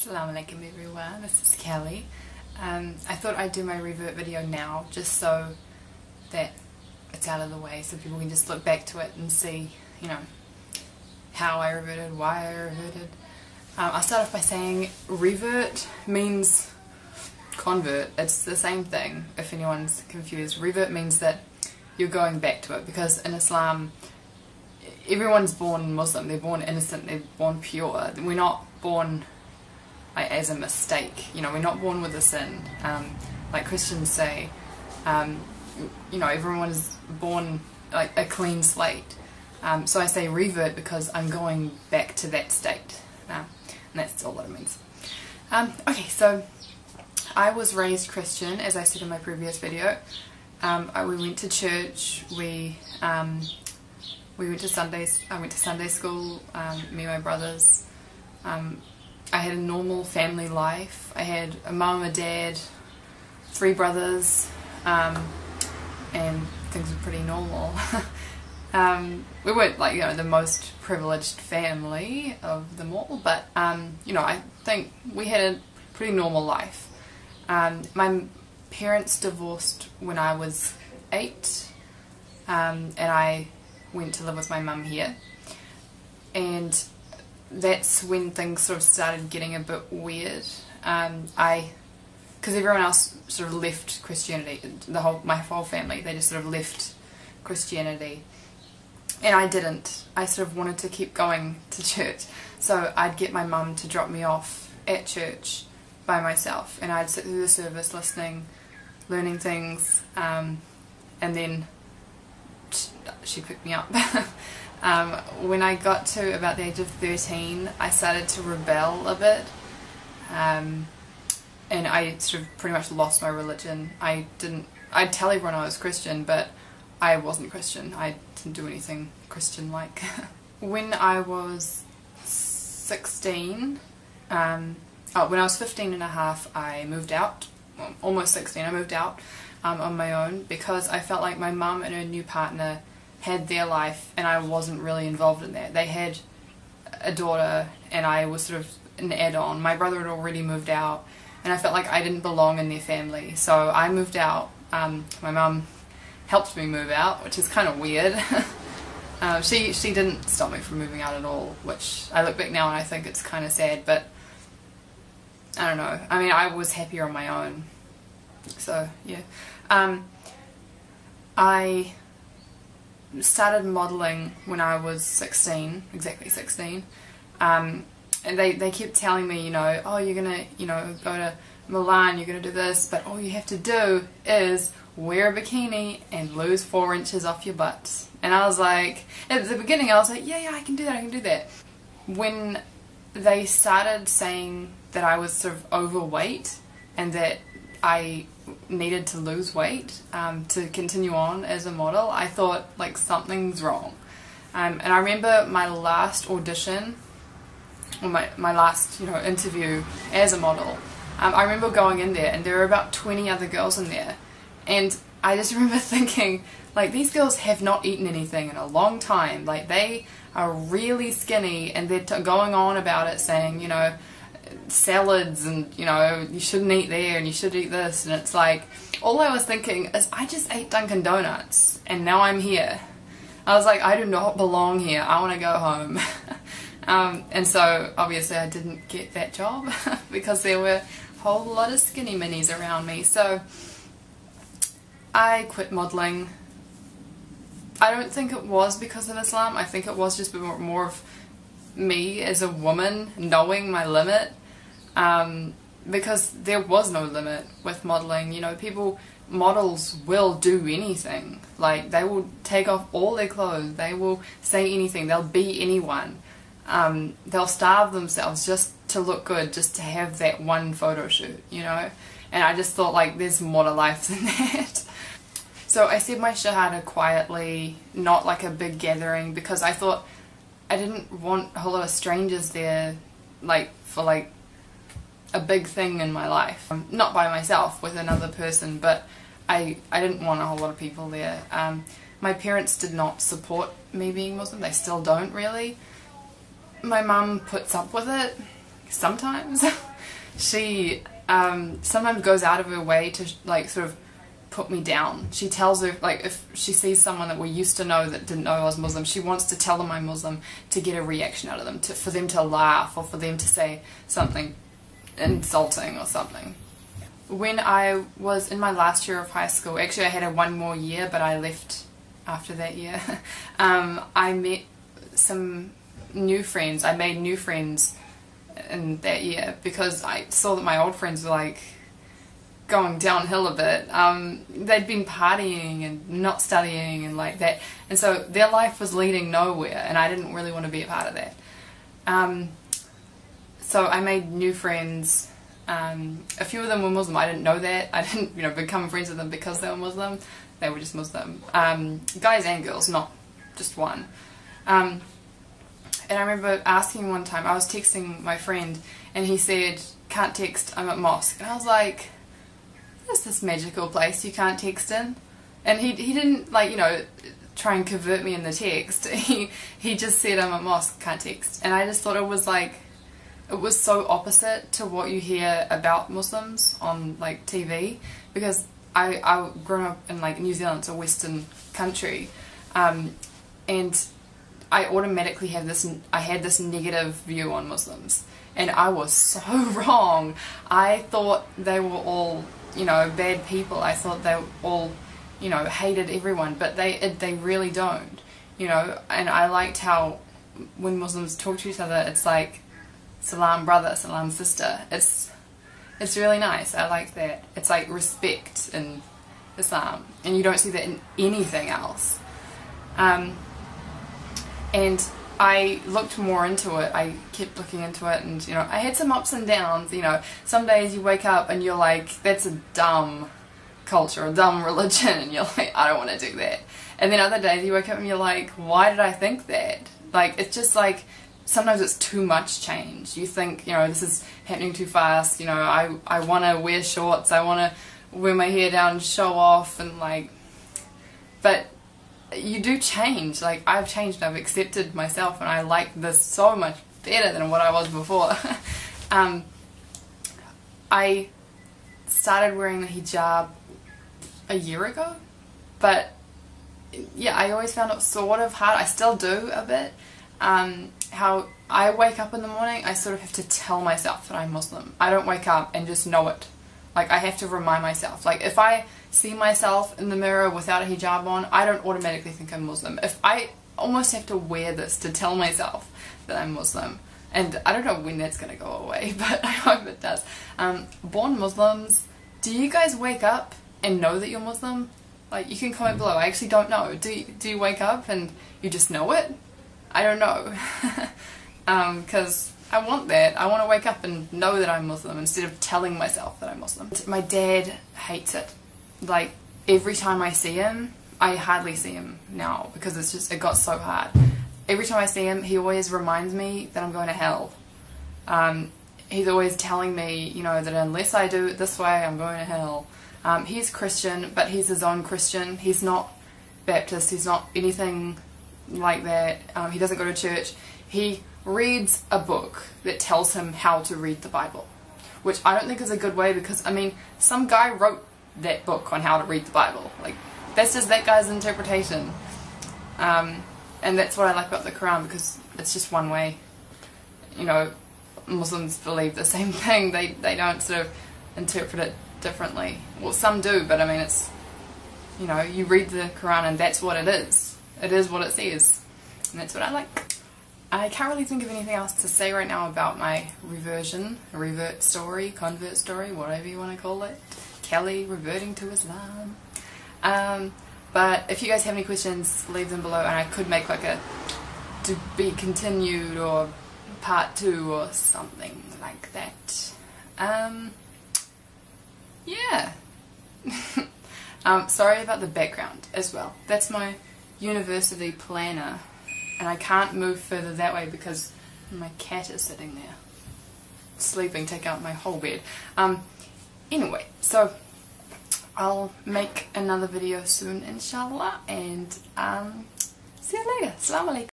Assalamu alaikum everyone, this is Kelly. I thought I'd do my revert video now just so that it's out of the way so people can just look back to it and see, you know, how I reverted, why I reverted. I'll start off by saying revert means convert. It's the same thing if anyone's confused. Revert means that you're going back to it, because in Islam everyone's born Muslim, they're born innocent, they're born pure. We're not born as a mistake, you know, we're not born with a sin, like Christians say. You know, everyone is born like a clean slate. So I say revert because I'm going back to that state, and that's all that it means. Okay, so I was raised Christian, as I said in my previous video. We went to church, we went to I went to Sunday school, me and my brothers. I had a normal family life. I had a mum, a dad, 3 brothers, and things were pretty normal. We weren't like, you know, the most privileged family of them all, but you know, I think we had a pretty normal life. My parents divorced when I was 8, and I went to live with my mum here, and that's when things sort of started getting a bit weird. Because everyone else sort of left Christianity, my whole family, they just sort of left Christianity, and I didn't. I sort of wanted to keep going to church, so I'd get my mum to drop me off at church by myself, and I'd sit through the service listening, learning things, and then she'd pick me up. When I got to about the age of 13, I started to rebel a bit, and I sort of pretty much lost my religion. I'd tell everyone I was Christian, but I wasn't Christian. I didn't do anything Christian-like. When I was 16, when I was 15 and a half, I moved out. Well, almost 16, I moved out on my own, because I felt like my mum and her new partner had their life and I wasn't really involved in that. They had a daughter and I was sort of an add-on. My brother had already moved out and I felt like I didn't belong in their family, so I moved out. My mum helped me move out, which is kind of weird. She didn't stop me from moving out at all, which I look back now and I think it's kind of sad, but I don't know. I mean, I was happier on my own. So, yeah. I started modelling when I was 16, exactly 16. And they kept telling me, you know, oh, you're gonna, you know, go to Milan, you're gonna do this, but all you have to do is wear a bikini and lose 4 inches off your butt. And I was like, at the beginning I was like, yeah, I can do that, I can do that. When they started saying that I was sort of overweight and that I needed to lose weight to continue on as a model, I thought like something's wrong. And I remember my last audition, or my last, you know, interview as a model. I remember going in there and there were about 20 other girls in there, and I just remember thinking, like, these girls have not eaten anything in a long time. Like, they are really skinny and they're going on about it, saying, you know, salads and, you know, you shouldn't eat there and you should eat this, and it's like, all I was thinking is I just ate Dunkin' Donuts and now I'm here. I was like, I do not belong here, I want to go home. And so obviously I didn't get that job because there were a whole lot of skinny minis around me, so I quit modelling. I don't think it was because of Islam. I think it was just more of me as a woman knowing my limit, because there was no limit with modelling. You know, models will do anything. Like, they will take off all their clothes, they will say anything, they'll be anyone. They'll starve themselves just to look good, just to have that one photo shoot, you know. And I just thought, like, there's more to life than that. So I said my shahada quietly, not like a big gathering, because I thought I didn't want a whole lot of strangers there, like, for like a big thing in my life. Not by myself, with another person, but I didn't want a whole lot of people there. My parents did not support me being Muslim, they still don't really. My mum puts up with it sometimes. she sometimes goes out of her way to like sort of put me down. She tells her, like, if she sees someone that we used to know that didn't know I was Muslim, she wants to tell them I'm Muslim to get a reaction out of them, for them to laugh or for them to say something insulting or something. When I was in my last year of high school, actually I had one more year but I left after that year, I met some new friends. I made new friends in that year because I saw that my old friends were like going downhill a bit. They'd been partying and not studying and like that, and so their life was leading nowhere and I didn't really want to be a part of that. So I made new friends. A few of them were Muslim. I didn't know that. I didn't, become friends with them because they were Muslim. They were just Muslim. Guys and girls, not just one. And I remember asking one time, I was texting my friend and he said, "Can't text, I'm at mosque." And I was like, "There's this magical place you can't text in." And he didn't try and convert me in the text. He just said, "I'm at mosque, can't text." And I just thought it was like, it was so opposite to what you hear about Muslims on like TV, because I grew up in like New Zealand, it's a Western country, and I automatically had this negative view on Muslims, and I was so wrong. I thought they were all bad people. I thought they all hated everyone, but they really don't, and I liked how when Muslims talk to each other it's like salam brother, salam sister. It's really nice. I like that. It's like respect in Islam, and you don't see that in anything else. And I looked more into it. I kept looking into it, and I had some ups and downs. Some days you wake up and you're like, that's a dumb culture, a dumb religion, and you're like, I don't want to do that. And then other days you wake up and you're like, why did I think that? Like, it's just like, sometimes it's too much change. You think, this is happening too fast. I want to wear shorts, I want to wear my hair down and show off, and like, but you do change. Like, I've changed, I've accepted myself, and I like this so much better than what I was before. I started wearing the hijab a year ago, but yeah, I always found it sort of hard. I still do a bit. How I wake up in the morning, I sort of have to tell myself that I'm Muslim. I don't wake up and just know it. Like, I have to remind myself. Like, if I see myself in the mirror without a hijab on, I don't automatically think I'm Muslim. If I almost have to wear this to tell myself that I'm Muslim. And I don't know when that's going to go away, but I hope it does. Born Muslims, do you guys wake up and know that you're Muslim? Like, you can comment below. I actually don't know. Do you wake up and you just know it? I don't know. Because I want that. I want to wake up and know that I'm Muslim instead of telling myself that I'm Muslim. My dad hates it. Like, every time I see him, I hardly see him now because it got so hard. Every time I see him, he always reminds me that I'm going to hell. He's always telling me, that unless I do it this way, I'm going to hell. He's Christian, but he's his own Christian. He's not Baptist. He's not anything like that. He doesn't go to church. He reads a book that tells him how to read the Bible, which I don't think is a good way, because, I mean, some guy wrote that book on how to read the Bible. Like, that's just that guy's interpretation. And that's what I like about the Quran, because it's just one way. Muslims believe the same thing. They don't sort of interpret it differently. Well, some do, but I mean, it's, you read the Quran and that's what it is. It is what it says. And that's what I like. I can't really think of anything else to say right now about my revert story, convert story, whatever you want to call it. Kelly reverting to Islam. But if you guys have any questions, leave them below, and I could make like a to be continued or part 2 or something like that. Yeah. Sorry about the background as well. That's my university planner, and I can't move further that way because my cat is sitting there sleeping, take out my whole bed. Anyway, so I'll make another video soon, inshallah, and see you later. Assalamu alaikum.